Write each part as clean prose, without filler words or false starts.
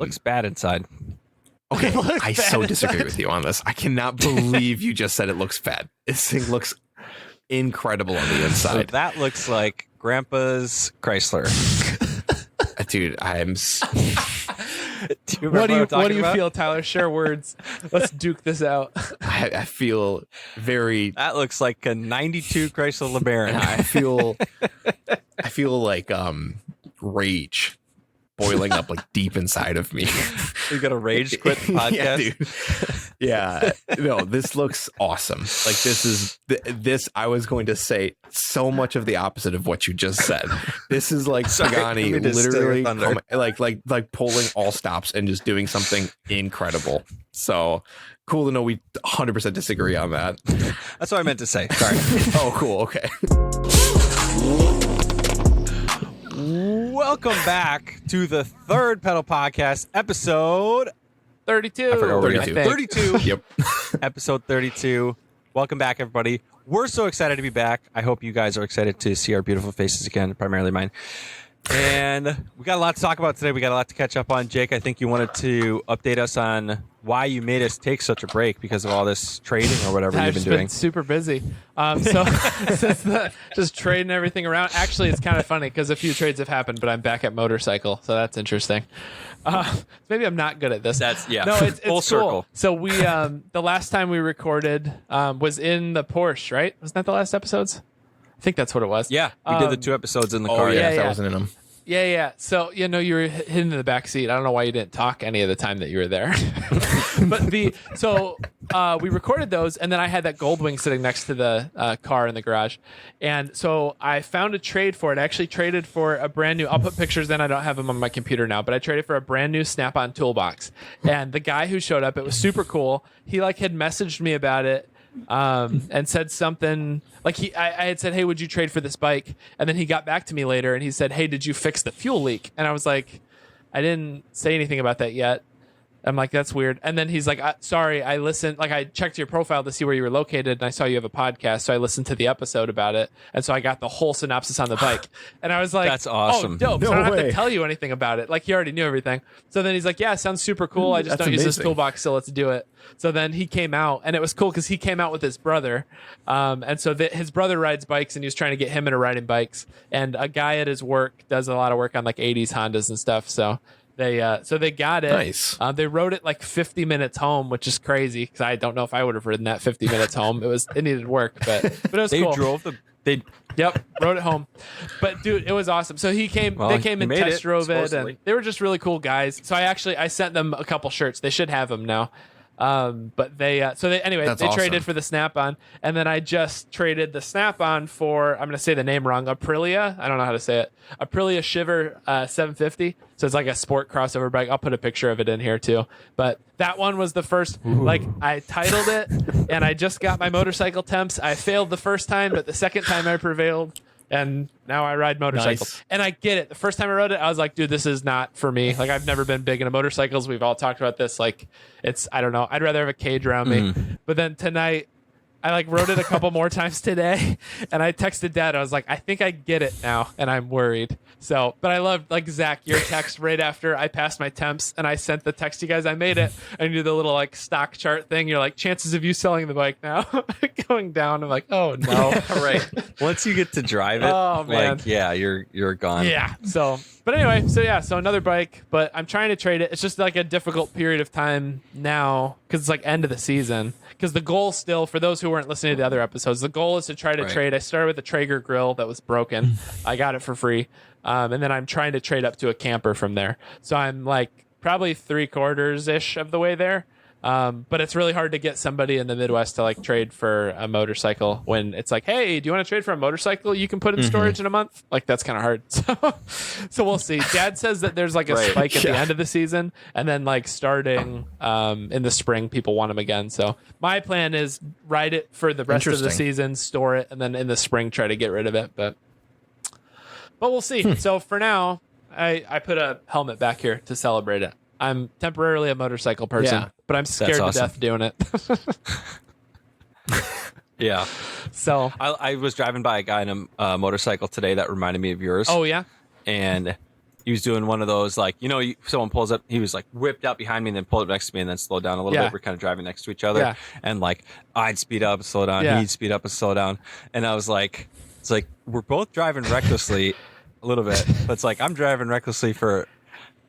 Looks bad inside. Okay, I so disagree with you on this. I cannot believe you just said it looks bad. This thing looks incredible on the So inside. that looks like Grandpa's Chrysler. Dude, What do you feel, Tyler? Share words. Let's duke this out. I feel very. That looks like a 92 Chrysler LeBaron. I feel like rage boiling up like deep inside of me. You got a rage quit podcast? Yeah, dude. Yeah, no, this looks awesome. Like this. I was going to say so much of the opposite of what you just said. This is like Pagani literally like pulling all stops and just doing something incredible. So cool to know we 100% disagree on that. That's what I meant to say. Sorry. Oh, cool. Okay. Welcome back to the Third Pedal Podcast, episode 32. I forgot what 32. 32. Yep. Episode 32. Welcome back, everybody. We're so excited to be back. I hope you guys are excited to see our beautiful faces again, primarily mine. And we got a lot to talk about today. We got a lot to catch up on. Jake, I think you wanted to update us on why you made us take such a break because of all this trading or whatever you've been doing. Super busy. So just trading everything around. Actually, it's kind of funny because a few trades have happened, but I'm back at motorcycle, so that's interesting. Maybe I'm not good at this. No, it's full cool. circle. So we the last time we recorded was in the Porsche, right? Wasn't that the last episodes? I think that's what it was. Yeah, we did the 2 episodes in the car. Yeah, yeah. I wasn't in them. Yeah. So, you were hidden in the back seat. I don't know why you didn't talk any of the time that you were there. But we recorded those, and then I had that Goldwing sitting next to the car in the garage. And so I found a trade for it. I actually traded for a brand new, I'll put pictures in. I don't have them on my computer now, but I traded for a brand new Snap-on toolbox. And the guy who showed up, it was super cool. He had messaged me about it. And said something like I had said, hey, would you trade for this bike? And then he got back to me later and he said, hey, did you fix the fuel leak? And I was like, I didn't say anything about that yet. I'm like, that's weird. And then he's like, sorry, I listened. Like, I checked your profile to see where you were located, and I saw you have a podcast, so I listened to the episode about it, and so I got the whole synopsis on the bike. And I was like, that's awesome. Oh, dope. No so I don't way. have to tell you anything about it. Like, he already knew everything. So then he's like, yeah, sounds super cool. I just That's don't use this amazing. toolbox, so let's do it. So then he came out, and it was cool because he came out with his brother. And so his brother rides bikes, and he was trying to get him into riding bikes. And a guy at his work does a lot of work on like 80s Hondas and stuff. So they got it. Nice. They rode it like 50 minutes home, which is crazy because I don't know if I would have ridden that 50 minutes home. It needed work, but it was They cool. Yep, rode it home. But dude, it was awesome. So they came and test drove it, and they were just really cool guys. So I sent them a couple shirts. They should have them now. But they awesome. traded for the Snap-on, and then I just traded the Snap-on for, I'm going to say the name wrong, Aprilia. I don't know how to say it. Aprilia Shiver 750. So it's like a sport crossover bike. I'll put a picture of it in here too. But that one was the first, I titled it, and I just got my motorcycle temps. I failed the first time, but the second time I prevailed. And now I ride motorcycles. Nice. And I get it. The first time I rode it, I was like, dude, this is not for me. Like, I've never been big into motorcycles. We've all talked about this. Like, I don't know. I'd rather have a cage around me. But then tonight, I rode it a couple more times today. And I texted Dad. I was like, I think I get it now. And I'm worried. So, but I love, Zach, your text right after I passed my temps. And I sent the text to you guys. I made it. And you do the little, stock chart thing. You're like, chances of you selling the bike now going down. I'm like, oh, no. Right. Once you get to drive it, Oh, man. you're gone. Yeah. So another bike, but I'm trying to trade it. It's just a difficult period of time now because it's end of the season. Because the goal still, for those who weren't listening to the other episodes, the goal is to try to trade. I started with a Traeger grill that was broken. I got it for free. And then I'm trying to trade up to a camper from there. So I'm probably 3/4-ish of the way there. But it's really hard to get somebody in the Midwest to trade for a motorcycle when it's hey, do you want to trade for a motorcycle you can put in storage in a month? That's kind of hard. So we'll see. Dad says that there's a spike at the end of the season, and then starting in the spring, people want them again. So my plan is ride it for the rest of the season, store it, and then in the spring try to get rid of it. But we'll see. So for now, I put a helmet back here to celebrate it. I'm temporarily a motorcycle person, but I'm scared to death doing it. Yeah. So I was driving by a guy in a motorcycle today that reminded me of yours. Oh, yeah? And he was doing one of those, like, someone pulls up, he was like whipped out behind me and then pulled up next to me and then slowed down a little bit. We're kind of driving next to each other. Yeah. And like, I'd speed up and slow down. Yeah. He'd speed up and slow down. And I was like, it's like, we're both driving recklessly a little bit, but it's like, I'm driving recklessly for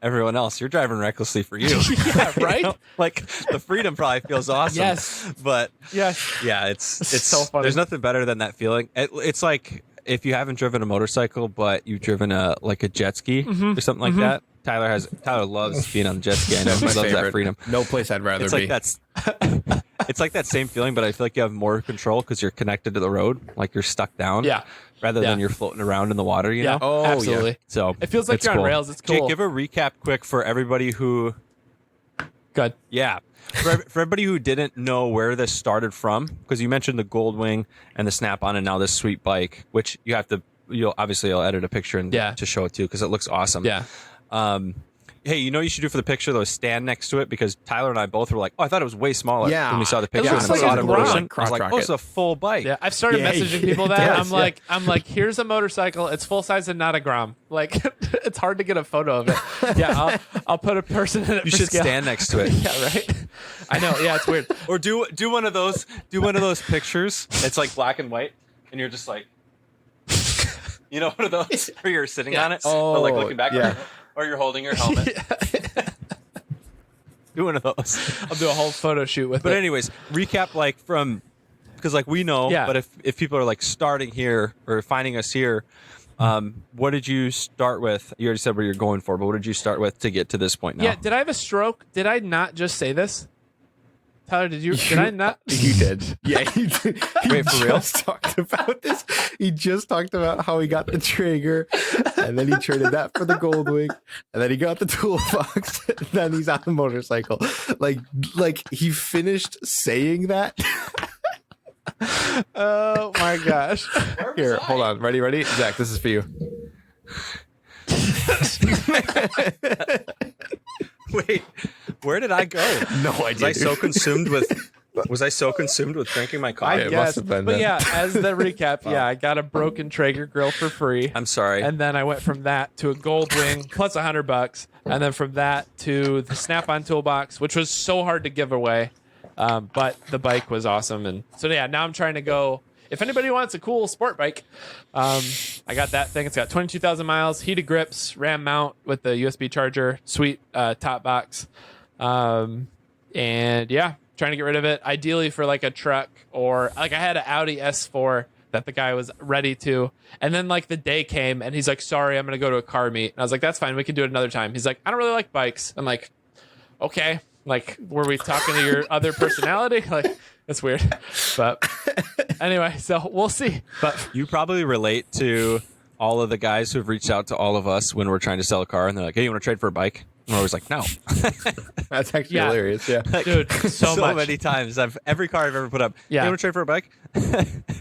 everyone else. You're driving recklessly for you. Yeah, right? Like, the freedom probably feels awesome. Yes. But Yes. yeah, it's so funny. There's nothing better than that feeling. It's like if you haven't driven a motorcycle, but you've driven a jet ski or something like that. Tyler loves being on the jet ski. I know he loves that freedom. No place I'd rather It's be. like it's like that same feeling, but I feel like you have more control because you're connected to the road, like you're stuck down. Yeah. Rather than you're floating around in the water, you Yeah. know? Oh, absolutely. yeah. So It feels like it's you're on cool. rails. It's cool. Jake, give a recap quick for everybody who Good. Yeah. For everybody who didn't know where this started from, because you mentioned the Goldwing and the Snap-on and now this sweet bike, which you'll edit a picture and to show it too, because it looks awesome. Yeah. Hey, you know what you should do for the picture, though, stand next to it, because Tyler and I both were like, oh, I thought it was way smaller when we saw the picture. looks And then like saw it a in Grom. motion. I was like, oh, it's a full bike. Yeah, I've started Yeah, messaging it people that. does, I'm like, here's a motorcycle. It's full size and not a Grom. Like, it's hard to get a photo of it. Yeah, I'll put a person in it. You for should scale. stand next to it. Yeah, right. I know. Yeah, it's weird. Or do one of those pictures. It's like black and white, and you're just like, one of those where you're sitting on it, or like looking back, or you're holding your helmet. Do one of those. I'll do a whole photo shoot with it. But anyways, recap because like we know, but if people are like starting here or finding us here, what did you start with? You already said where you're going for, but what did you start with to get to this point now? Yeah, did I have a stroke? Did I not just say this? Tyler, did I not? You did. Yeah, you did. Wait, for real? Talked about this. He just talked about how he got the Traeger, and then he traded that for the Goldwing, and then he got the toolbox, and then he's on the motorcycle. Like he finished saying that. Oh my gosh. Here, hold on. Ready? Zach, this is for you. Wait, where did I go? No idea. Was I so consumed with drinking my coffee? I it guess. must have been but then. yeah, as the recap, I got a broken Traeger grill for free. I'm sorry. And then I went from that to a Goldwing plus $100, and then from that to the Snap-on toolbox, which was so hard to give away, but the bike was awesome. And so now I'm trying to go. If anybody wants a cool sport bike, I got that thing. It's got 22,000 miles, heated grips, RAM mount with the USB charger, sweet top box, and trying to get rid of it. Ideally for like a truck, or like I had an Audi S4 that the guy was ready to, and then like the day came and he's like, sorry, I'm gonna go to a car meet. And I was like, that's fine, we can do it another time. He's like, I don't really like bikes. I'm like, okay, like, were we talking to your other personality? Like, it's weird. But anyway, so we'll see. But You probably relate to all of the guys who've reached out to all of us when we're trying to sell a car, and they're like, hey, you want to trade for a bike? And we're always like, no. That's actually Yeah. hilarious. Yeah. Like, dude, so much. many times. Every car I've ever put up. Yeah. You want to trade for a bike?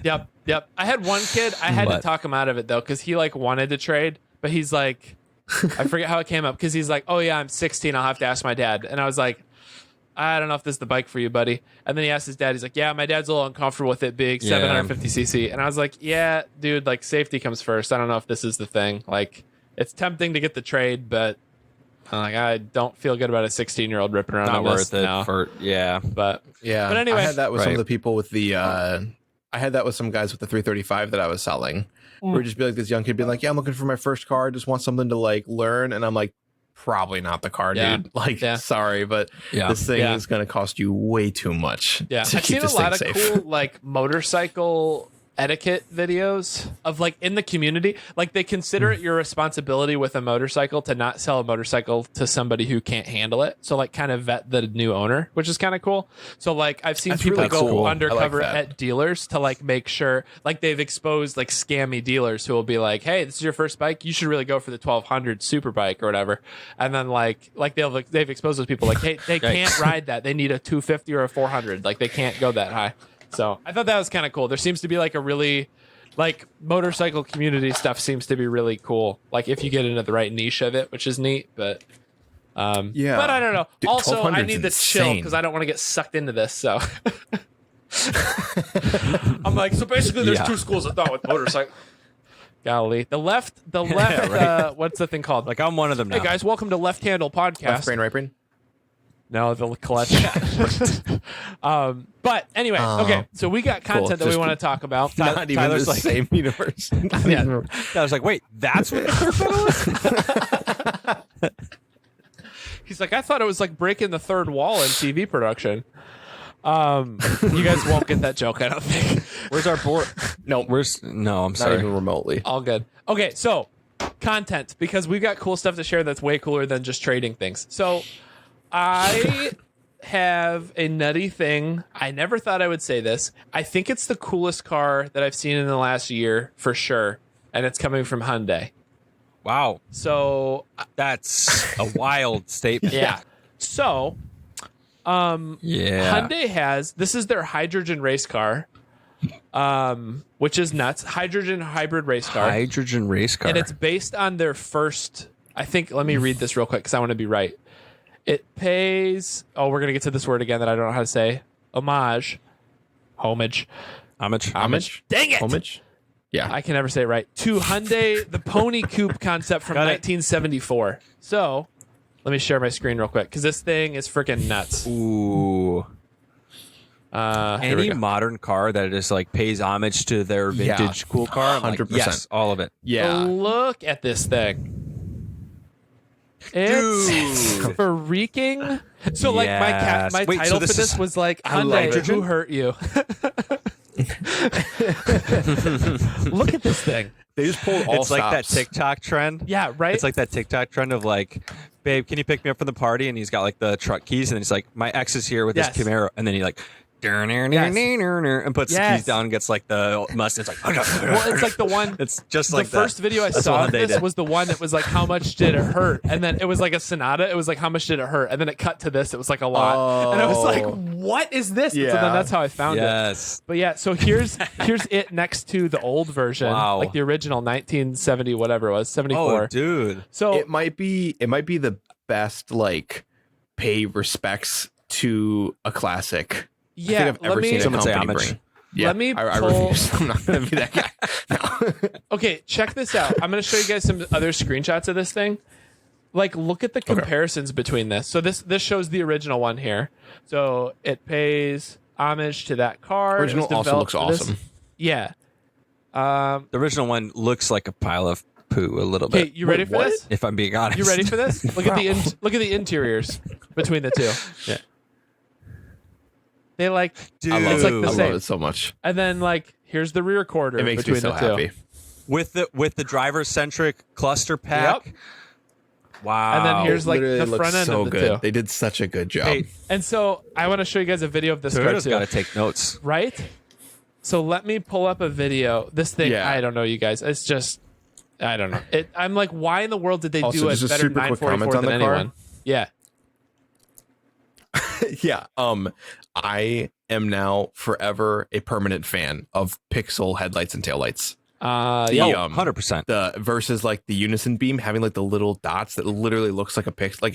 Yep. I had one kid, I had to talk him out of it though, because he like wanted to trade, but he's like, I forget how it came up, because he's like, oh yeah, I'm 16, I'll have to ask my dad. And I was like, I don't know if this is the bike for you, buddy. And then he asked his dad, he's like, yeah, my dad's a little uncomfortable with it big, 750cc. And I was like, yeah, dude, like safety comes first. I don't know if this is the thing. Like, it's tempting to get the trade, but I don't feel good about a 16-year-old ripping around Not on worth this it. now. But But anyway. I had that with some of the people with the I had that with some guys with the 335 that I was selling. We would just be like, this young kid being like, yeah, I'm looking for my first car. I just want something to like learn. And I'm like, probably not the car, dude. Like, sorry, but this thing is going to cost you way too much. Yeah, to I've keep seen a this lot of thing safe. cool like motorcycle etiquette videos of like in the community, like they consider it your responsibility with a motorcycle to not sell a motorcycle to somebody who can't handle it. So like kind of vet the new owner, which is kind of cool. So like I've seen That's people really go cool. undercover I like that. at dealers to like make sure, like they've exposed like scammy dealers who will be like, hey, this is your first bike, you should really go for the 1200 super bike or whatever. And then like they've exposed those people like, hey, they can't ride that, they need a 250 or a 400, like they can't go that high. So I thought that was kind of cool. There seems to be like a really like motorcycle community stuff seems to be really cool. Like if you get into the right niche of it, which is neat, but Yeah. but I don't know. Dude, Also, I 1200's need to chill insane. because I don't want to get sucked into this. So I'm like, so basically there's two schools of thought with motorcycle. Golly. The left, right. what's the thing called? Like I'm one of them now. Hey guys, welcome to Left Handle Podcast. Left brain, right brain. No, the clutch. But anyway, okay. So we got content that we want to talk about. Not even Tyler's the like- same universe. Yeah. I was like, wait, that's what the pedal is? He's like, I thought it was like breaking the third wall in TV production. You guys won't get that joke, I don't think. Where's our board? No, I'm Not sorry. even remotely. All good. Okay, so content, because we've got cool stuff to share that's way cooler than just trading things. So I have a nutty thing. I never thought I would say this. I think it's the coolest car that I've seen in the last year for sure, and it's coming from Hyundai. Wow, So that's a wild statement. yeah. So Yeah. Hyundai has, this is their hydrogen race car, which is nuts. Hydrogen hybrid race car. Hydrogen race car. And it's based on their first, I think, let me read this real quick because I want to be right. It pays, we're going to get to this word again that I don't know how to say. Homage. homage. Dang it. Homage? Yeah. I can never say it right. To Hyundai, the Pony Coupe concept from Got it. 1974. So let me share my screen real quick because this thing is freaking nuts. Ooh. Here we Any go. modern car that just like pays homage to their vintage cool car, I'm like, 100%. yes, all of it. Yeah. Look at this thing. It's Dude. freaking. So like Yes. my Wait, so title for this this is was like love Hyundai, it. who hurt you? Look at this thing. They just pulled all It's like that stops. TikTok trend. Yeah, right. It's like that TikTok trend of like, babe, can you pick me up from the party? And he's got like the truck keys, and he's like, my ex is here with Yes. his Camaro, and then he like, Yes. and puts the Yes. keys down, and gets like the Mustang. It's like, well, it's like the one. it's just The like first that. video I That's saw what of they this did. was the one that was like, how much did it hurt? And then it was like a Sonata. It was like, how much did it hurt? And then it cut to this. It was like a lot. And I was like, what is this? And so then Yeah. that's how I found it. Yes. But yeah, so here's it next to the old version, Wow. like the original 1970 whatever it was, 74. Oh, dude. So It might be the best like pay respects to a classic. I yeah, think I've ever seen a Someone say company homage. bring. Yeah, Let me I pull- refuse. I'm not gonna be that guy. No. okay, check this out. I'm going to show you guys some other screenshots of this thing. Like, look at the comparisons between this. So this shows the original one here. So it pays homage to that car. It was Original also developed looks for this. awesome. Yeah. The original one looks like a pile of poo a little Okay, bit. you ready for what? this? If I'm being honest. You ready for this? Look at the interiors between the two. Yeah. They like, Dude. I love it's it. like the I same. love it so much. And then like here's the rear quarter It makes between me so the two. happy. with the driver centric cluster pack. Yep. Wow. And then here's like Literally the looks front end so of the good. two. They did such a good job. Hey, And so I want to show you guys a video of this car Toyota's too. got to take notes. Right? So let me pull up a video. This thing, Yeah. I don't know, you guys. It's just, I don't know. I'm like, why in the world did they Also, do a just a better super quick 944 comment on than the car. anyone? Yeah. Yeah. I am now forever a permanent fan of pixel headlights and taillights. Yeah. 100%. The versus like the unison beam having like the little dots that literally looks like a pixel. Like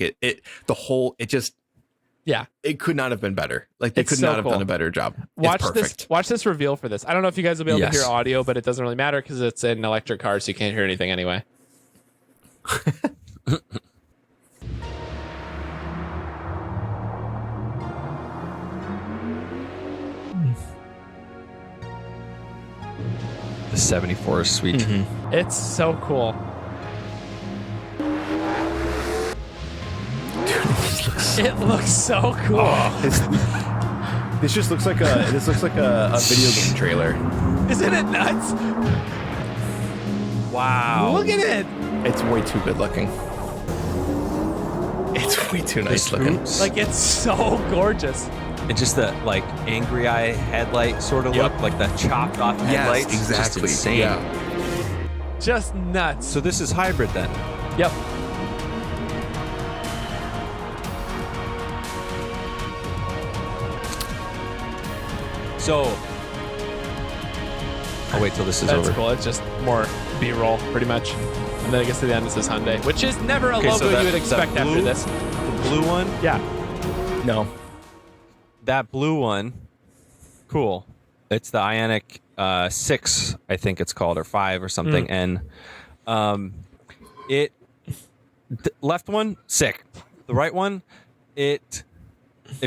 Yeah. it could not have been better. Like they It's could so not have cool. done a better job. Watch It's perfect. this. Watch this reveal for this. I don't know if you guys will be able Yes. to hear audio, but it doesn't really matter because it's an electric car, so you can't hear anything anyway. The 74 is sweet. Mm-hmm. It's so cool. It looks so cool. This just looks like a video game trailer. Isn't it nuts? Wow. Look at it. It's way too good looking. It's way too nice looking. Oops. Like, it's so gorgeous. And just the like angry eye headlight sort of Yep. look, like the chopped off headlights. Yes, exactly. Just insane. Yeah. Just nuts. So this is hybrid then. Yep. So I'll wait till this is That's over. cool. It's just more B-roll, pretty much. And then it gets to the end, it says Hyundai, which is never a Okay, logo so that- you would expect that after blue- this. The blue one, Yeah. No. that blue one, cool. It's the Ioniq 6, I think it's called, or 5 or something. And left one, sick. The right one, if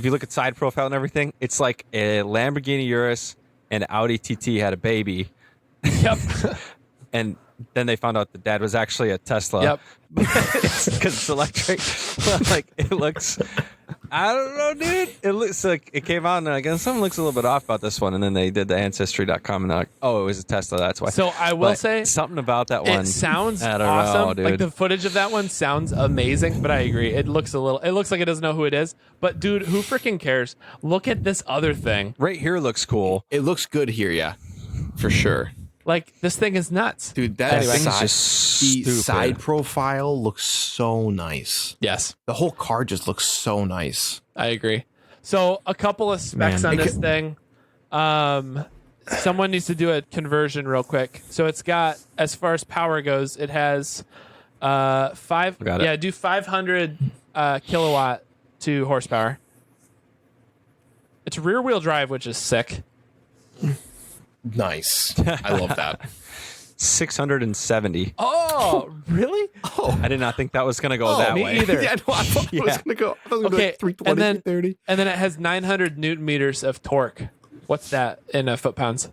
you look at side profile and everything, it's like a Lamborghini Urus and Audi TT had a baby. Yep. And then they found out the dad was actually a Tesla. Yep. Because it's electric. Like, it looks, I don't know, dude. It looks like it came out and like, something looks a little bit off about this one. And then they did the ancestry.com and they're like, oh, it was a Tesla. That's why. So I will But say something about that one. it sounds I don't awesome. know, dude. Like the footage of that one sounds amazing, but I agree. It looks like it doesn't know who it is. But dude, who freaking cares? Look at this other thing. Right here looks cool. It looks good here, yeah, for sure. Like this thing is nuts. Dude, that Thing's side, just the stupid. side profile looks so nice. Yes, The whole car just looks so nice. I agree. So a couple of specs Man. on this thing. Someone needs to do a conversion real quick. So it's got, as far as power goes, it has Got it. do 500 kilowatt to horsepower. It's rear wheel drive, which is sick. Nice. I love that. 670. Oh, really? Oh, I did not think that was going to go that me way. either. yeah, no, I thought it was Yeah. going to go. I thought it was going to Okay, be like 320, and then 330. and then it has 900 newton meters of torque. What's that in foot pounds?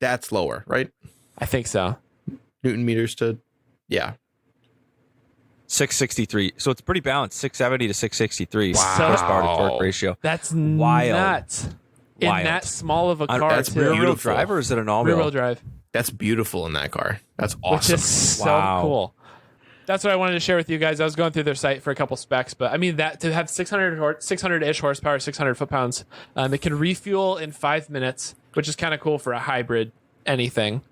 That's lower, right? I think so. Newton meters to, yeah. 663. So it's pretty balanced. 670 to 663. Wow. Horsepower to torque ratio. That's Wild. nuts. In Wild. that small of a car, that's too. Rear wheel beautiful. drive or is it an all Rear wheel wheel? drive, That's beautiful in that car. That's which awesome. is so Wow. cool. That's what I wanted to share with you guys. I was going through their site for a couple specs, but I mean that to have 600-ish horsepower, 600 foot-pounds, it can refuel in 5 minutes, which is kind of cool for a hybrid anything.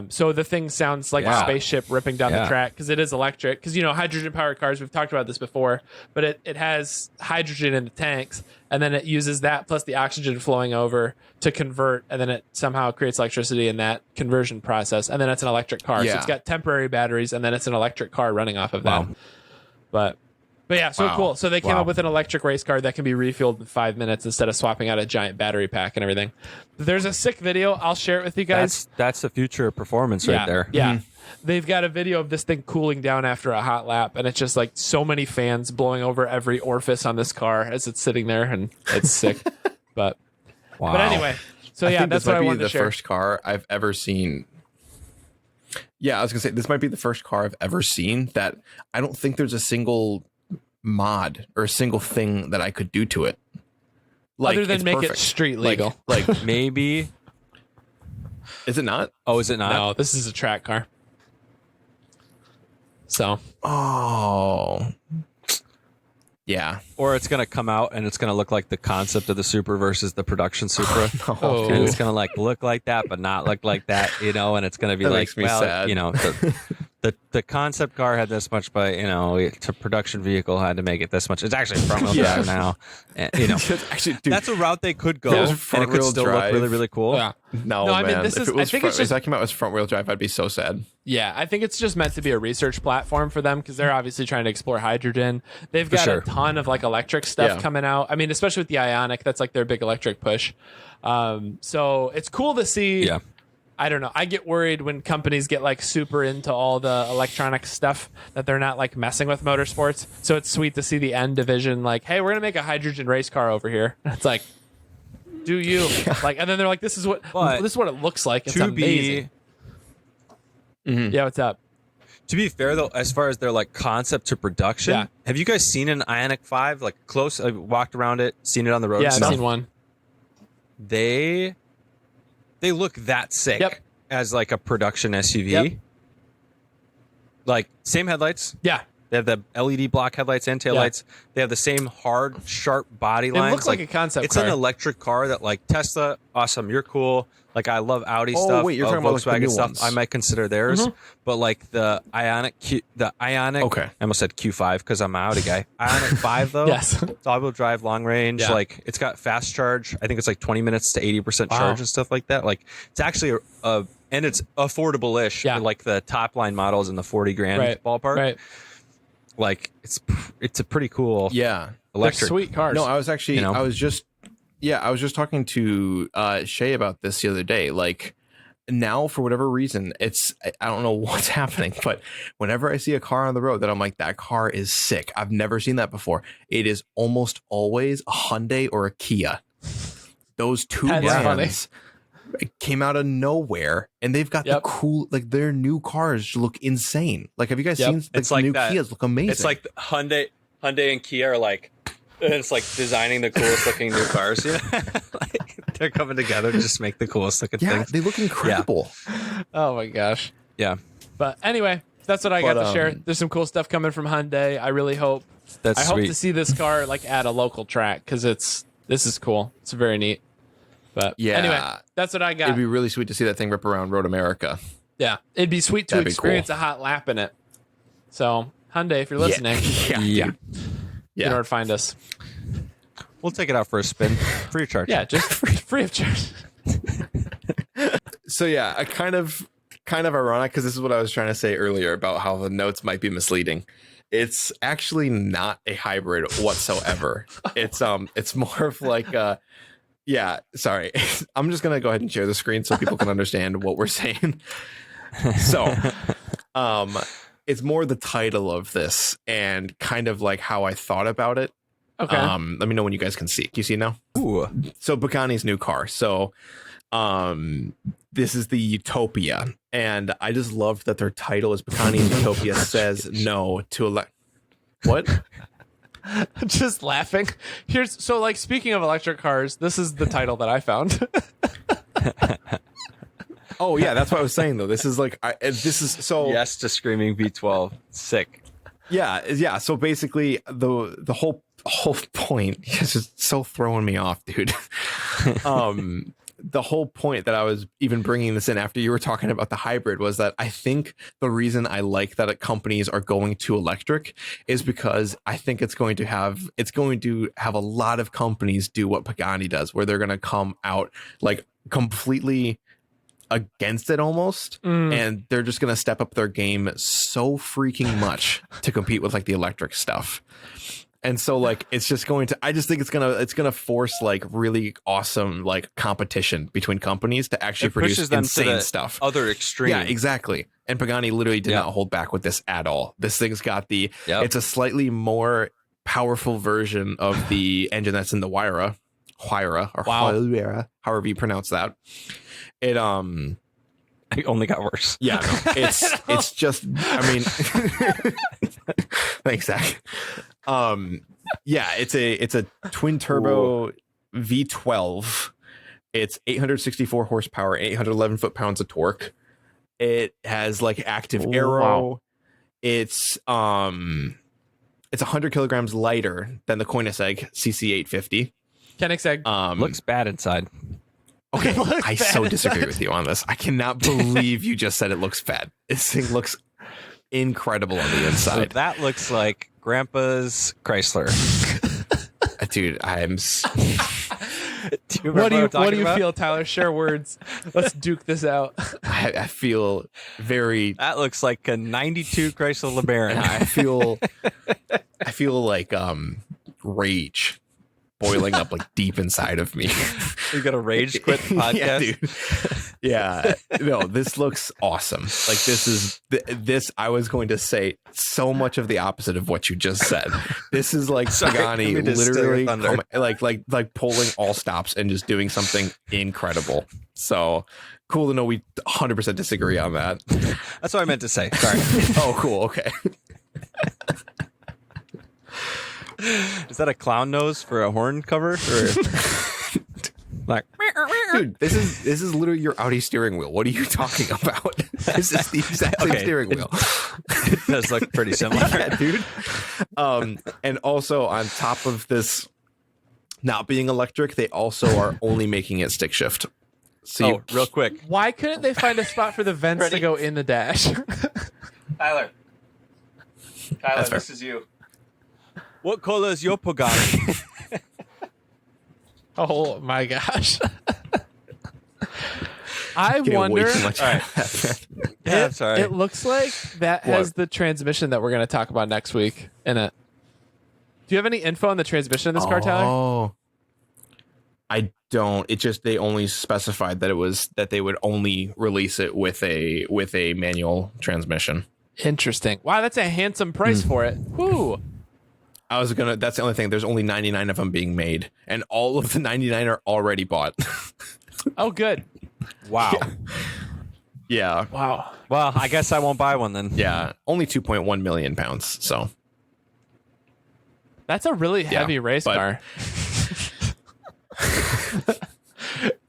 So the thing sounds like a Yeah. spaceship ripping down the Yeah. track because it is electric. Because, hydrogen-powered cars, we've talked about this before, but it has hydrogen in the tanks, and then it uses that plus the oxygen flowing over to convert, and then it somehow creates electricity in that conversion process, and then it's an electric car. So Yeah. it's got temporary batteries, and then it's an electric car running off of that. Wow. But yeah, so Wow. cool. So they came Wow. up with an electric race car that can be refueled in 5 minutes instead of swapping out a giant battery pack and everything. There's a sick video. I'll share it with you guys. That's the future of performance yeah, right there. Yeah. They've got a video of this thing cooling down after a hot lap, and it's just like so many fans blowing over every orifice on this car as it's sitting there, and it's sick. But Wow. but anyway, so yeah, think that's this might what I be wanted the to share. first car I've ever seen. Yeah, I was gonna say this might be the first car I've ever seen that I don't think there's a single mod or a single thing that I could do to it. Like, Other than it's make it perfect. street legal. Like, Maybe. is it not? Oh, is it not? No, this is a track car. So Oh, yeah. Or it's going to come out and it's going to look like the concept of the Supra versus the production Supra. Oh. And it's going to like look like that, but not look like that, and it's going to be That like, makes me well, sad. the concept car had this much, but to production vehicle had to make it this much. It's actually front wheel Yeah. drive now. And, Actually, dude, that's a route they could go, If it was and it could front-wheel still look drive, really, really cool. yeah. no, No, I man. mean, this if is- it was I think front, it's just- if that came out as front wheel drive, I'd be so sad. Yeah, I think it's just meant to be a research platform for them because they're obviously trying to explore hydrogen. They've got sure. a ton of like electric stuff Yeah. coming out. I mean, especially with the Ioniq, that's like their big electric push. So it's cool to see. Yeah. I don't know. I get worried when companies get like super into all the electronic stuff that they're not like messing with motorsports. So it's sweet to see the N division like, hey, we're gonna make a hydrogen race car over here. It's like, do you like? And then they're like, this is what it looks like. It's amazing. Yeah, what's up? To be fair, though, as far as their like concept to production, Yeah. have you guys seen an Ioniq 5 like close? Walked around it, seen it on the road? Yeah, and I've stuff? seen one. They look that sick Yep. as like a production SUV. Yep. Like same headlights. Yeah, They have the LED block headlights and taillights. They have the same hard, sharp body it lines. looks like a concept It's car. an electric car that like Tesla, awesome, you're cool. Like I love Audi Oh, stuff. wait, you're of talking about, like, the Volkswagen new stuff. ones. I might consider theirs, but like the Ioniq. Okay. I almost said Q5 because I'm an Audi guy. Ioniq 5 though. Yes. It's all-wheel drive, long range. Yeah. Like it's got fast charge. I think it's like 20 minutes to 80% Wow. charge and stuff like that. Like it's actually and it's affordable-ish. Yeah. Like the top line models in the 40 grand Right. ballpark. Right. Like it's a pretty cool Yeah. They're electric. sweet cars. No, I was actually, You know? I was just, Yeah, I was just talking to Shay about this the other day. Like now, for whatever reason, I don't know what's happening, but whenever I see a car on the road that I'm like, that car is sick. I've never seen that before. It is almost always a Hyundai or a Kia. Those two brands came out of nowhere, and they've got the cool, like their new cars look insane. Like, have you guys seen the new Kias look amazing? It's like Hyundai and Kia are like, it's like designing the coolest looking new cars. You know? Like, they're coming together to just make the coolest looking things. They look incredible. Yeah. Oh my gosh. Yeah. But anyway, that's what I got to share. There's some cool stuff coming from Hyundai. I really hope. That's I sweet. hope to see this car like at a local track because this is cool. It's very neat. But anyway, that's what I got. It'd be really sweet to see that thing rip around Road America. Yeah, it'd be sweet to experience a hot lap in it. So Hyundai, if you're listening, you know where to find us. We'll take it out for a spin, free of charge. Yeah, just free of charge. So yeah, I kind of ironic because this is what I was trying to say earlier about how the notes might be misleading. It's actually not a hybrid whatsoever. It's more of like sorry. I'm just gonna go ahead and share the screen so people can understand what we're saying. So it's more the title of this and kind of like how I thought about it. Okay. Let me know when you guys can see. Can you see now? Ooh. So Pagani's new car. So this is the Utopia. And I just loved that their title is Pagani Utopia says no to what? Just laughing. So like speaking of electric cars, this is the title that I found. Oh yeah, that's what I was saying though. This is like yes to screaming V12. Sick. Yeah. So basically the whole point is just so throwing me off, dude. The whole point that I was even bringing this in after you were talking about the hybrid was that I think the reason I like that companies are going to electric is because I think it's going to have a lot of companies do what Pagani does, where they're going to come out like completely against it almost, and they're just going to step up their game so freaking much to compete with like the electric stuff. And so like I just think it's gonna force like really awesome like competition between companies to actually produce insane stuff. Other extreme. Yeah, exactly. And Pagani literally did not hold back with this at all. This thing's got it's a slightly more powerful version of the engine that's in the Huayra, however you pronounce that. It only got worse. Yeah, no, it's just, I mean, thanks, Zach. It's a twin turbo V12. It's 864 horsepower, 811 foot-pounds of torque. It has like active aero. Wow. It's 100 kilograms lighter than the Koenigsegg CC850. Koenigsegg looks bad inside. Okay, I so disagree with you on this. I cannot believe you just said it looks bad. This thing looks incredible on the inside. So that looks like Grandpa's Chrysler. Dude, what do you feel, Tyler? Share words. Let's duke this out. I feel very. That looks like a 92 Chrysler LeBaron. I feel like rage boiling up like deep inside of me. You got a rage quit podcast? Yeah, dude. Yeah, no, this looks awesome. Like this I was going to say so much of the opposite of what you just said. This is like Pagani literally like pulling all stops and just doing something incredible. So cool to know we 100% disagree on that. That's what I meant to say. Sorry. Oh, cool. Okay. Is that a clown nose for a horn cover? Or like, dude, this is literally your Audi steering wheel. What are you talking about? This is the exact same steering wheel. It does look pretty similar, yeah, dude. And also on top of this not being electric, they also are only making it stick shift. So real quick, why couldn't they find a spot for the vents to go in the dash? Tyler, this is you. What color is your Pagani? Oh my gosh. I wonder. It looks like that has the transmission that we're going to talk about next week in it. Do you have any info on the transmission of this car, Tyler? I don't. It just they only specified that they would only release it with a manual transmission. Interesting. Wow, that's a handsome price for it. Whoo. That's the only thing. There's only 99 of them being made, and all of the 99 are already bought. Oh, good. Wow. Yeah. Wow. Well, I guess I won't buy one then. Yeah. Only 2.1 million pounds. So That's a really heavy race car.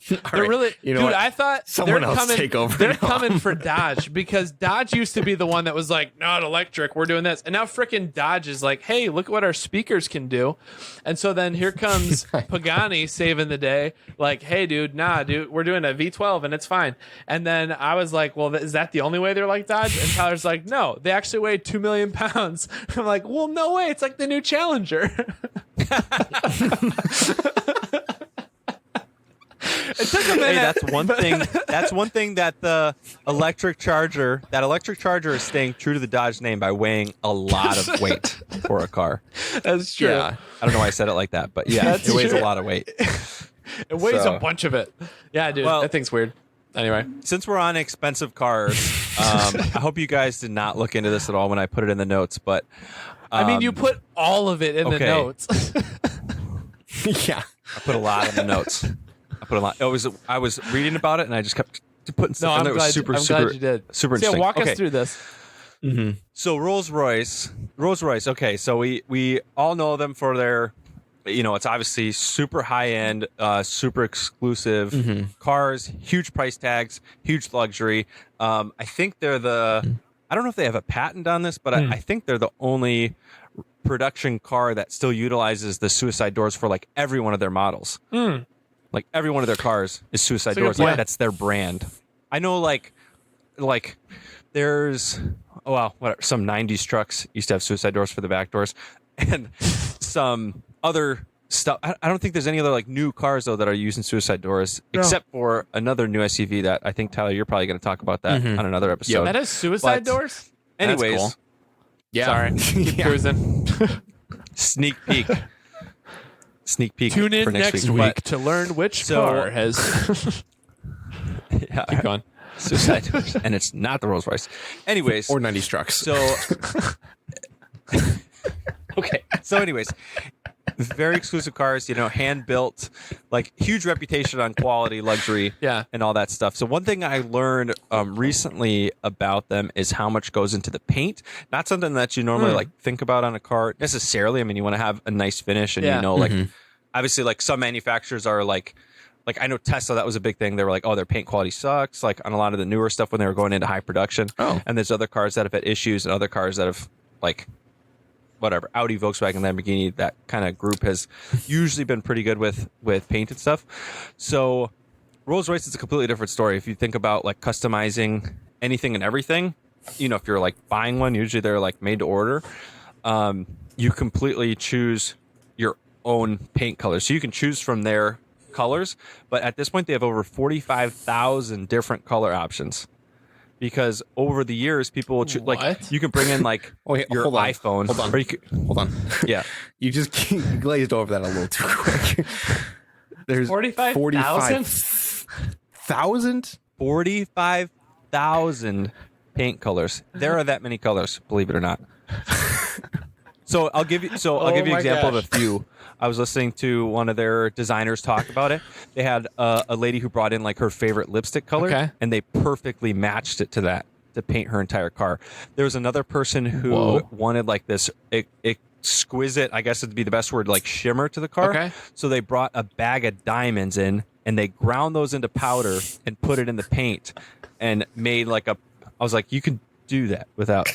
They're right. really, You know dude. what? I thought Someone they're else coming. take over They're now. coming for Dodge because Dodge used to be the one that was like, not electric. We're doing this, and now frickin' Dodge is like, hey, look what our speakers can do. And so then here comes Pagani saving the day. Like, hey, dude, we're doing a V12 and it's fine. And then I was like, well, is that the only way they're like Dodge? And Tyler's like, no, they actually weigh 2 million pounds. I'm like, well, no way. It's like the new Challenger. It took a minute. Hey, that's one thing. That's one thing that the electric charger is staying true to the Dodge name by weighing a lot of weight for a car. That's true. Yeah, I don't know why I said it like that, but yeah, That's it weighs true. a lot of weight. It weighs So- a bunch of it. Yeah, dude. Well- that thing's weird. Anyway. Since we're on expensive cars, I hope you guys did not look into this at all when I put it in the notes. But I mean, you put all of it in the okay. notes. yeah. I put a lot in the notes. I put a lot. I was reading about it, and I just kept putting No, stuff in I'm there. It was glad, super, I'm super, glad you did. super So yeah, interesting. walk Okay. us through this. So Rolls Royce. Okay, so we all know them for their, it's obviously super high end, super exclusive cars, huge price tags, huge luxury. I think they're I don't know if they have a patent on this, but I think they're the only production car that still utilizes the suicide doors for like every one of their models. Like every one of their cars is suicide That's a good doors. point. Like that's their brand. I know like there's some 90s trucks used to have suicide doors for the back doors, and some other stuff. I don't think there's any other like new cars though that are using suicide doors, except for another new SUV that I think, Tyler, you're probably going to talk about that on another episode. That has suicide But doors? Anyways, That's cool. Yeah. Sorry. Keep Yeah. cruising. sneak peek. Tune in for next week. week to learn which car has. Yeah, Keep going. suicide doors, and it's not the Rolls Royce. Anyways, Or 90s trucks. So, okay. So, anyways, very exclusive cars, hand built, like huge reputation on quality, luxury, Yeah. and all that stuff. So, one thing I learned recently about them is how much goes into the paint. Not something that you normally like think about on a car necessarily. I mean, you want to have a nice finish, and Yeah. like obviously, like some manufacturers are like I know Tesla, that was a big thing. They were like, oh, their paint quality sucks. Like on a lot of the newer stuff when they were going into high production. Oh. And there's other cars that have had issues and other cars that have like whatever, Audi, Volkswagen, Lamborghini, that kind of group has usually been pretty good with paint and stuff. So Rolls Royce is a completely different story. If you think about like customizing anything and everything, if you're like buying one, usually they're like made to order. You completely choose your own paint colors. So you can choose from their colors, but at this point they have over 45,000 different color options. Because over the years, people will like you can bring in like your hold on. iPhone. Hold on. Or you could, Hold on. yeah. You just glazed over that a little too quick. There's 45,000? 45,000? 45,000 paint colors. There are that many colors, believe it or not. So I'll give you an example of a few. I was listening to one of their designers talk about it. They had a lady who brought in like her favorite lipstick color, Okay. and they perfectly matched it to that to paint her entire car. There was another person who wanted like this exquisite, I guess it'd be the best word, like shimmer to the car. Okay. So they brought a bag of diamonds in, and they ground those into powder and put it in the paint, and made like I was like, you can do that without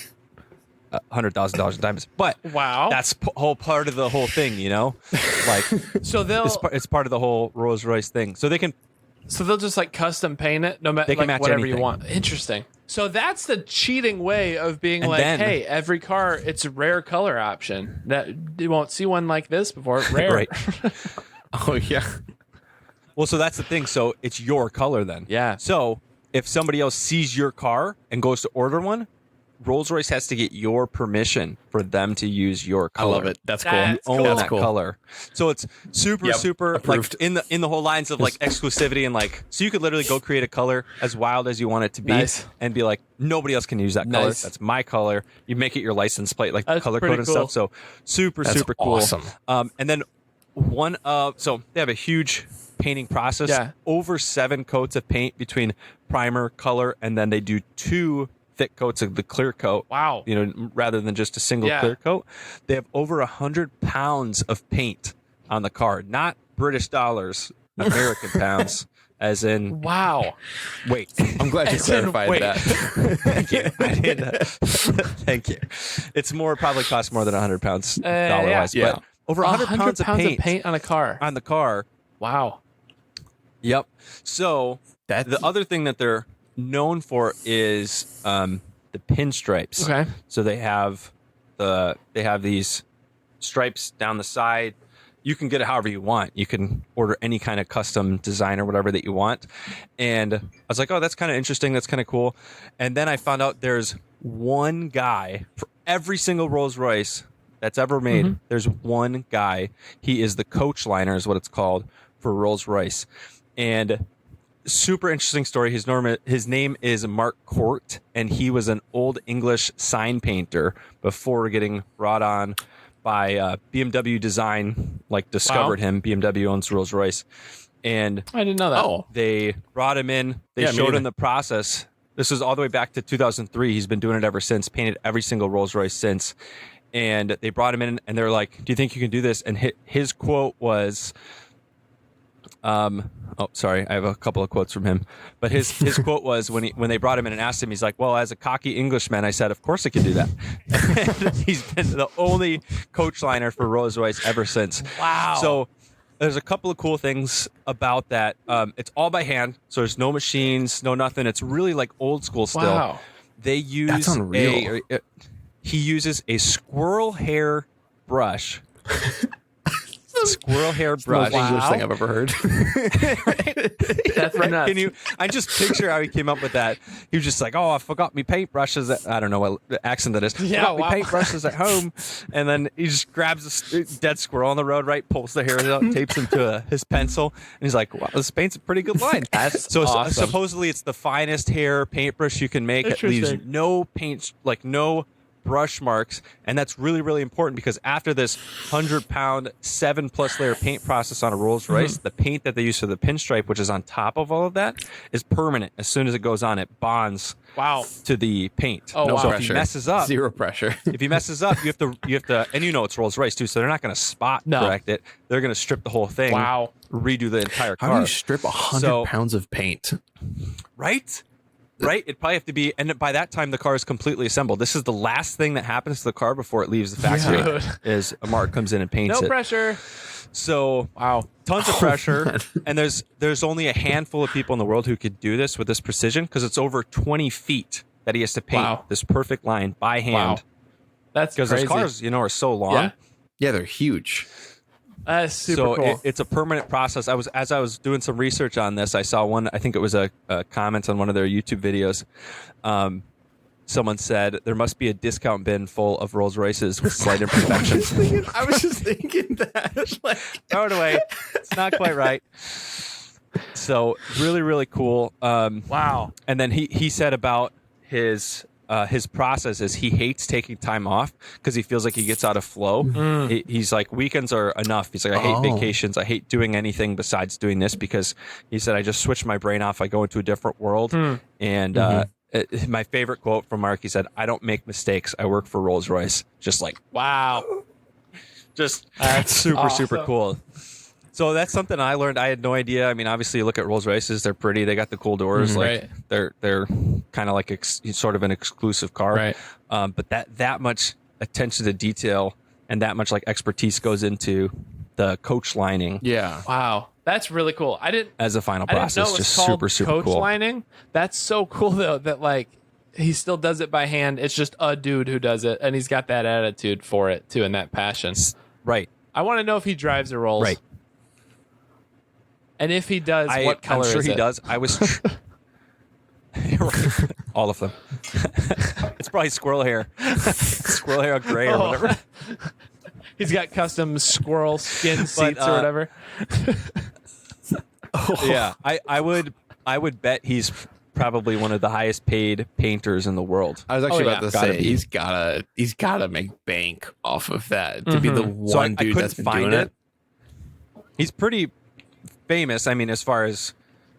$100,000 in diamonds, but Wow. that's whole part of the whole thing, like So it's part of the whole Rolls Royce thing. So they'll just like custom paint it, no matter They can like match whatever anything. you want. Interesting. So that's the cheating way of being And like, then- hey, every car, it's a rare color option. That you won't see one like this before. Rare. Right. Oh, yeah. well, so that's the thing. So it's your color then. Yeah. So if somebody else sees your car and goes to order one, Rolls-Royce has to get your permission for them to use your color. I love it. That's cool. That's You own cool. that color. So it's super approved. like in the whole lines of like exclusivity and like, so you could literally go create a color as wild as you want it to be and be like, nobody else can use that color. Nice. That's my color. You make it your license plate, like That's color pretty code and cool. stuff. So super cool. Awesome. And then so they have a huge painting process. Yeah. Over 7 coats of paint between primer, color, and then they do 2 thick coats of the clear coat. Wow. You know, rather than just a single clear coat. They have over 100 pounds of paint on the car, not British dollars, American pounds, as in Wow. weight. I'm glad you clarified that. Thank you. I did. Thank you. It's probably costs more than 100 pounds dollar wise, yeah. but over 100 pounds of paint on a car. on the car. Wow. Yep. So the other thing that they're known for is the pinstripes. Okay. So they have these stripes down the side. You can get it however you want. You can order any kind of custom design or whatever that you want. And I was like, oh, that's kind of interesting. That's kind of cool. And then I found out there's one guy for every single Rolls Royce that's ever made. There's one guy. He is the coach liner is what it's called for Rolls Royce. And super interesting story. His name is Mark Court, and he was an old English sign painter before getting brought on by BMW Design, like discovered him. BMW owns Rolls Royce. And I didn't know that. Oh, they brought him in. They showed him the process. This was all the way back to 2003. He's been doing it ever since, painted every single Rolls Royce since. And they brought him in, and they're like, do you think you can do this? And his quote was... sorry, I have a couple of quotes from him, but his quote was when they brought him in and asked him, he's like, well, as a cocky Englishman, I said, of course I can do that. And he's been the only coach liner for Rolls Royce ever since. Wow. So there's a couple of cool things about that. It's all by hand, so there's no machines, no nothing. It's really like old school still. Wow. They use That's unreal. He uses a squirrel hair brush. Squirrel hair brush. most English thing I've ever heard. That's nuts. Can you? I just picture how he came up with that. He was just like, "Oh, I forgot me paintbrushes." I don't know what accent that is. Yeah, Forgot me paintbrushes at home, and then he just grabs a dead squirrel on the road, right? Pulls the hairs out, tapes them to his pencil, and he's like, "Wow, this paint's a pretty good line." That's so awesome. supposedly it's the finest hair paintbrush you can make. It leaves Interesting. no paint, like no brush marks, and that's really, really important because after this 100-pound 7+ layer paint process on a Rolls Royce, the paint that they use for the pinstripe, which is on top of all of that, is permanent. As soon as it goes on, it bonds to the paint. Oh, so wow. if he messes up, Zero pressure. if he messes up, you have to, and you know it's Rolls Royce too, so they're not going to spot correct it. They're going to strip the whole thing. Wow. Redo the entire car. How do you strip 100 pounds of paint? Right? Right? It'd probably have to be, and by that time the car is completely assembled. This is the last thing that happens to the car before it leaves the factory. Dude. Is Mark comes in and paints No it. pressure. So tons of pressure, and there's only a handful of people in the world who could do this with this precision because it's over 20 feet that he has to paint this perfect line by hand. That's because crazy. those cars, are so long. Yeah, they're huge. That's super cool. It's a permanent process. As I was doing some research on this, I saw one. I think it was a comment on one of their YouTube videos. Someone said there must be a discount bin full of Rolls Royces with slight imperfections. I was just thinking that. Like, throw it away. It's not quite right. So really, really cool. Wow. And then he said about his process is he hates taking time off because he feels like he gets out of flow. He's like, weekends are enough. He's like, I hate vacations. I hate doing anything besides doing this because he said, I just switch my brain off. I go into a different world. And my favorite quote from Mark, he said, I don't make mistakes. I work for Rolls Royce. Just like, wow. Just super cool. So that's something I learned. I had no idea. I mean, obviously, you look at Rolls Royces; they're pretty. They got the cool doors. Like they're kind of like sort of an exclusive car. Right. But that much attention to detail and that much like expertise goes into the coach lining. yeah. Wow. That's really cool. I didn't As a final I didn't know process, it was just called super coach cool. lining. That's so cool though that like he still does it by hand. It's just a dude who does it, and he's got that attitude for it too, and that passion. Right. I want to know if he drives a Rolls. Right. And if he does, what color I'm sure is he it? does. I was all of them. It's It's probably squirrel hair. Squirrel hair gray or whatever. He's got custom squirrel skin seats or whatever. Yeah, I would bet he's probably one of the highest paid painters in the world. I was actually about to Gotta say be. he's gotta make bank off of that to be the one dude that's been doing it. He's pretty famous. I mean, as far as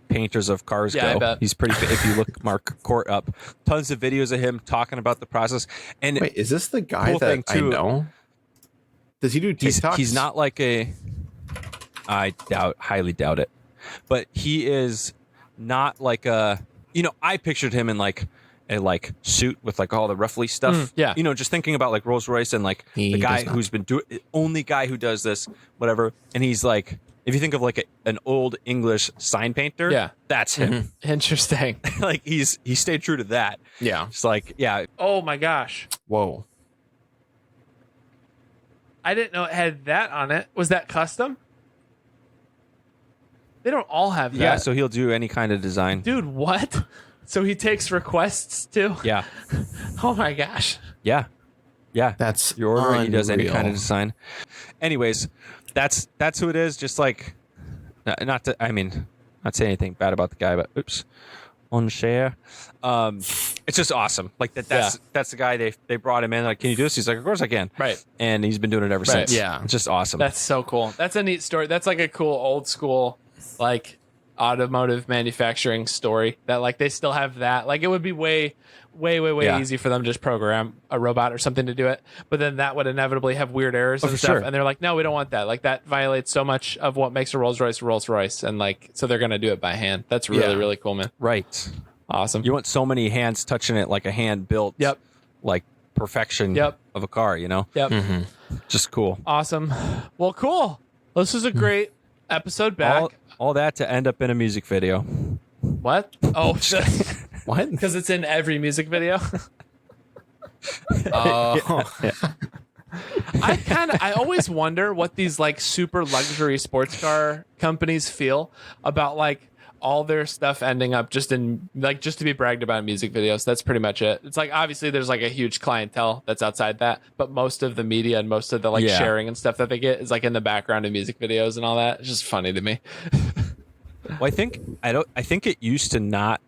painters of cars Yeah, I go, bet. he's pretty. If you look Mark Court up, tons of videos of him talking about the process. And Wait, is this the guy Cool that thing, I too, know? Does he do TikToks? he's not like a. I highly doubt it, but he is not like a. I pictured him in like a suit with like all the ruffly stuff. yeah. Just thinking about like Rolls Royce and like He the guy does not. who's been doing, only guy who does this, whatever. And he's like, if you think of like an old English sign painter, Yeah. that's him. Interesting. Like he stayed true to that. Yeah. It's like, yeah, Oh my gosh. Whoa. I didn't know it had that on it. Was that custom? They don't all have that. yeah. So he'll do any kind of design. Dude, what? So he takes requests too? Yeah, Oh my gosh. yeah, yeah. That's Your order, he does any kind of unreal. design. Anyways, that's who it is. Just like, not to, I mean, not say anything bad about the guy, but oops, on share. It's just awesome. Like that's the guy they brought him in. Like, can you do this? He's like, of course I can. Right. And he's been doing it ever Right. since. Yeah. It's just awesome. That's so cool. That's a neat story. That's like a cool old school, like automotive manufacturing story that like they still have that. Like it would be way Yeah. easy for them to just program a robot or something to do it. But then that would inevitably have weird errors and for stuff. sure. And they're like, no, we don't want that. Like that violates so much of what makes a Rolls Royce. And like, so they're going to do it by hand. That's really, Yeah. really cool, man. right. Awesome. You want so many hands touching it like a hand built. Yep. Like perfection. Yep. Of a car. Yep. Just cool. Awesome. Well, cool. This was a great episode back. All that to end up in a music video. What? Oh, What? because it's in every music video. Oh. I always wonder what these like super luxury sports car companies feel about like all their stuff ending up just in like just to be bragged about in music videos. That's pretty much it. It's like obviously there's like a huge clientele that's outside that, but most of the media and most of the like Yeah. sharing and stuff that they get is like in the background of music videos and all that. It's just funny to me. Well, I think it used to not.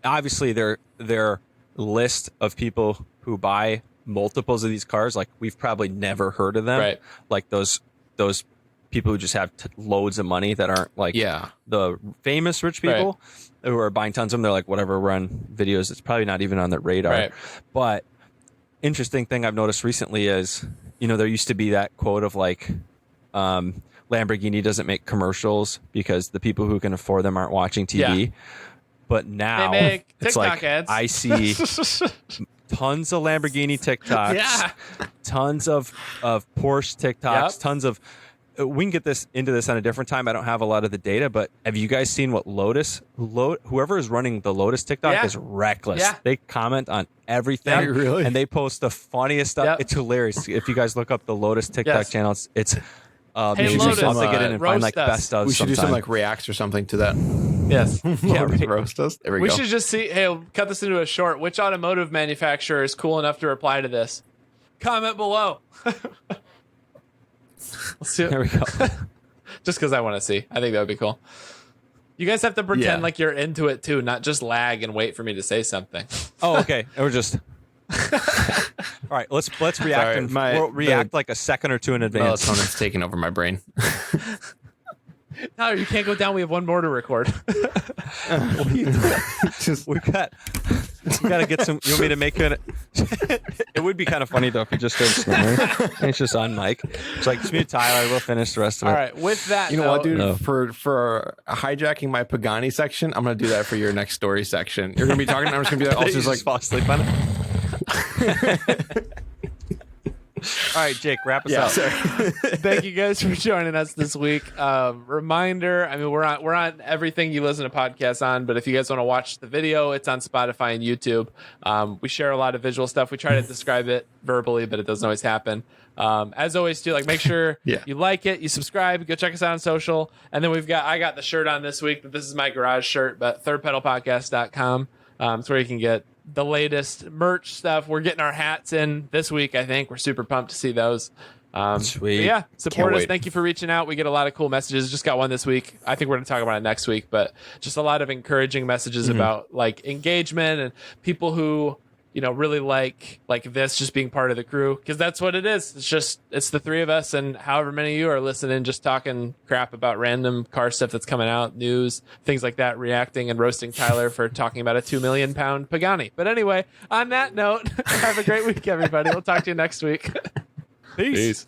Obviously, their list of people who buy multiples of these cars, like we've probably never heard of them. Right. Like those people who just have loads of money that aren't like Yeah. the famous rich people who are buying tons of them. They're like, whatever, run videos. It's probably not even on their radar. Right. But interesting thing I've noticed recently is, there used to be that quote of like, Lamborghini doesn't make commercials because the people who can afford them aren't watching TV. Yeah. But now They make it's TikTok like ads. I see tons of Lamborghini TikToks, Yeah. tons of Porsche TikToks, Yep. tons of. We can get into this on a different time. I don't have a lot of the data, but have you guys seen what whoever is running the Lotus TikTok Yeah. is reckless. Yeah. They comment on everything, Yeah, really? and they post the funniest stuff. Yep. It's hilarious. If you guys look up the Lotus TikTok Yes. channel, it's Hey, you should Lotus, have to get in and find like roast us. best of. We should do some sometime. like reacts or something to that. Yes. Yeah, right. Roast us. There we We go. should just see. Hey, we'll cut this into a short. Which automotive manufacturer is cool enough to reply to this? Comment below. Let's see. There we go. Just because I want to see. I think that would be cool. You guys have to pretend Yeah. like you're into it too, not just lag and wait for me to say something. Oh, okay. We're just. All right, let's react Sorry, and my- we'll react like a second or two in advance. Melatonin's taking over my brain. No, you can't go down. We have one more to record. Just we got to get some. You want me to make it? It would be kind of funny though if you just started snoring and it's just on mic. It's like, just mute Tyler. We'll finish the rest of All it. right. With that, you know what, dude? No. For hijacking my Pagani section, I'm gonna do that for your next story section. You're gonna be talking. I'm just gonna be like, You also just like, fall asleep on it. All right, Jake, wrap us yeah, up. sorry. Thank you guys for joining us this week. Reminder, I mean, we're on everything you listen to podcasts on, but if you guys want to watch the video, it's on Spotify and YouTube. We share a lot of visual stuff. We try to describe it verbally, but it doesn't always happen. As always, too, like make sure Yeah. you like it, you subscribe, go check us out on social. And then I got the shirt on this week, but this is my garage shirt, but thirdpedalpodcast.com. It's where you can get the latest merch stuff. We're getting our hats in this week, I think. We're super pumped to see those. Sweet. Yeah, support Can't us. wait. Thank you for reaching out. We get a lot of cool messages. Just got one this week. I think we're going to talk about it next week, but just a lot of encouraging messages about like engagement and people who, you know, really like this just being part of the crew, because that's what it is. It's the three of us and however many of you are listening, just talking crap about random car stuff that's coming out, news, things like that, reacting and roasting Tyler for talking about a 2 million pound Pagani. But anyway, on that note, have a great week, everybody. We'll talk to you next week. Peace.